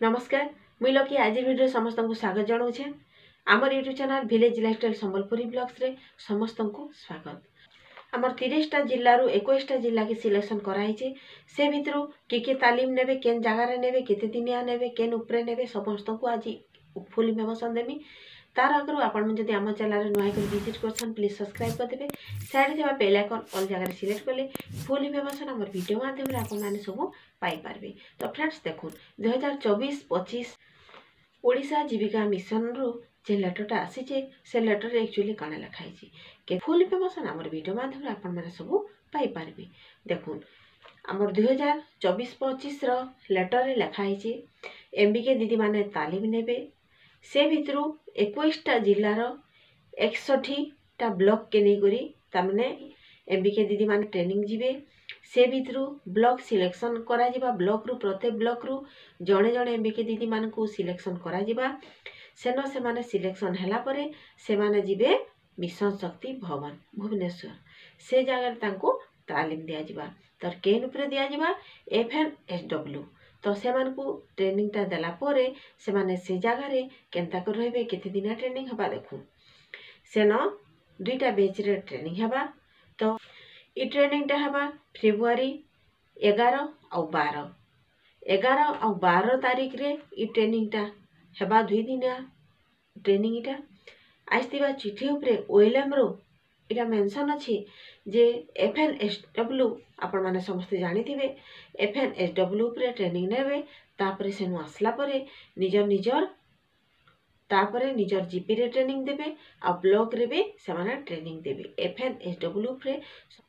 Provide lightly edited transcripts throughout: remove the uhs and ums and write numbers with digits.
नमस्कार मुई लकी आज वीडियो समस्त को स्वागत जनाऊे आमर YouTube channel village lifestyle Sambalpuri blogs रे समस्त को स्वागत। आमर 30टा जिल्लारू 21टा जिल्ला की सिलेक्शन कराई से भितर किए तालीम नेबे केन जगार नेबे केते दिनिया नेबे केन उपरे नेबे समस्त को आज फुल इनफॉरमेशन देमी। तार आगु आपण जब आम चैनल नुआ कर विजिट कर प्लीज सब्सक्राइब करदे साइड थी बेल आइकन ऑल जगह सिलेक्ट कले फुल इनफॉरमेशन आम वीडियो माध्यम आपने सब पाइपर। तो फ्रेंड्स देखो 2024-25 ओडिशा जीविका मिशन रु जे लेटरटा आसी से लेटर एक्चुअली कण लिखाई के फुल इनफॉरमेशन आम वीडियो माध्यम आपने सब पाइपर। देखो आमर 2024-25 लेटर लिखाई एमबीके दीदी माने तालीम नेबे से भितर 21टा जिलार 61टा ब्लॉक के नहीं तामने एमबीके दीदी माने ट्रेनिंग जीवे से भितर ब्लॉक सिलेक्शन करा जिबा ब्लॉक रु प्रत्येक ब्लॉक रु जड़े जड़े एमबीके दीदी मान को सिलेक्शन करा जिबा सेन से माने सिलेक्शन हैला परे से माने जीवे मिशन शक्ति भवन भुवनेश्वर से जगह तांको तालीम दिया जिबा तर केन उपरे दिया जिबा FNSW तो से ट्रेनिंग टा देला परे से माने से जगह रे केनता कर रहबे केते दिन ट्रेनिंग हबा देखु सेन 2टा बैच रे ट्रेनिंग हबा। तो ई ट्रेनिंग टा हबा फेब्रुआरी 11 और 12 तारीख रे ई ट्रेनिंग टा हबा 2 दिनिया ट्रेनिंग इटा आइसतिबा चिठी उपरे ओएलएम रो इटा मेंशन अछि जे FNSW आपण माने समस्त जानि थिबे FNSW उपरे ट्रेनिंग नेबे तापरे सेनु आसला परे निजर जीपी रे ट्रेनिंग देबे आ ब्लॉक रे भी से माने ट्रेनिंग देबे FNSW उपरे।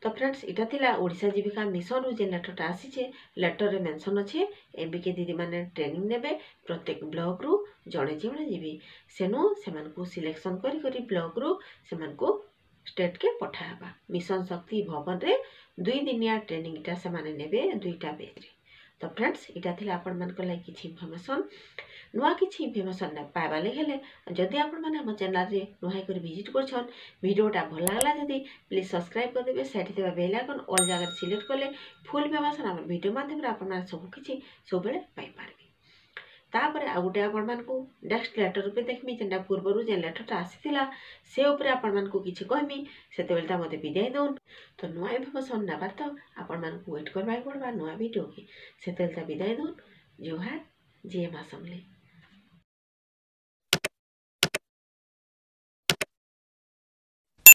तो फ्रेंड्स इटा थिला ओडिशा जीविका मिशन रो जे लेटरटा आसी लेटर रे मेंशन अछि एमबीके दीदी माने ट्रेनिंग नेबे प्रत्येक ब्लॉक रु जणे जणे जीवी सेनु सेमान को सिलेक्शन करी ब्लॉक रु सेमान को स्टेट के पठाबा मिशन शक्ति भवन रे 2 दिनिया ट्रेनिंग इटा से माने नेबे 2टा बैच रे। तो फ्रेंड्स इटा थिला आपण मान को लाइक किछि इन्फॉर्मेशन नुआ किछि इन्फॉर्मेशन ना पाइबा हेले जदि आपण माने हम चैनल रे नुआ कर विजिट करछन वीडियोटा भल लागला जदि प्लीज सब्सक्राइब कर देबे साइड देबा बेल आइकन ऑल जगह सिलेक्ट करले फुल इन्फॉर्मेशन हम वीडियो माध्यम रे आपण माने सब किछि सब बेले पाइ पारबे। तापर आ गुटे आपण मान को नेक्स्ट लेटर पे देखमी जेंडा पूर्वरु जे लेटरटा आसीथिला से ऊपर आपण मान को किछि कहमी सेते बेलटा मते विदाय दोन। तो नुआ इन्फॉर्मेशन नबार तो आपण मान को वेट करबाय पड़बा नुआ वीडियो के सेते बेलटा विदाय दोन। जोहार जय मां समले।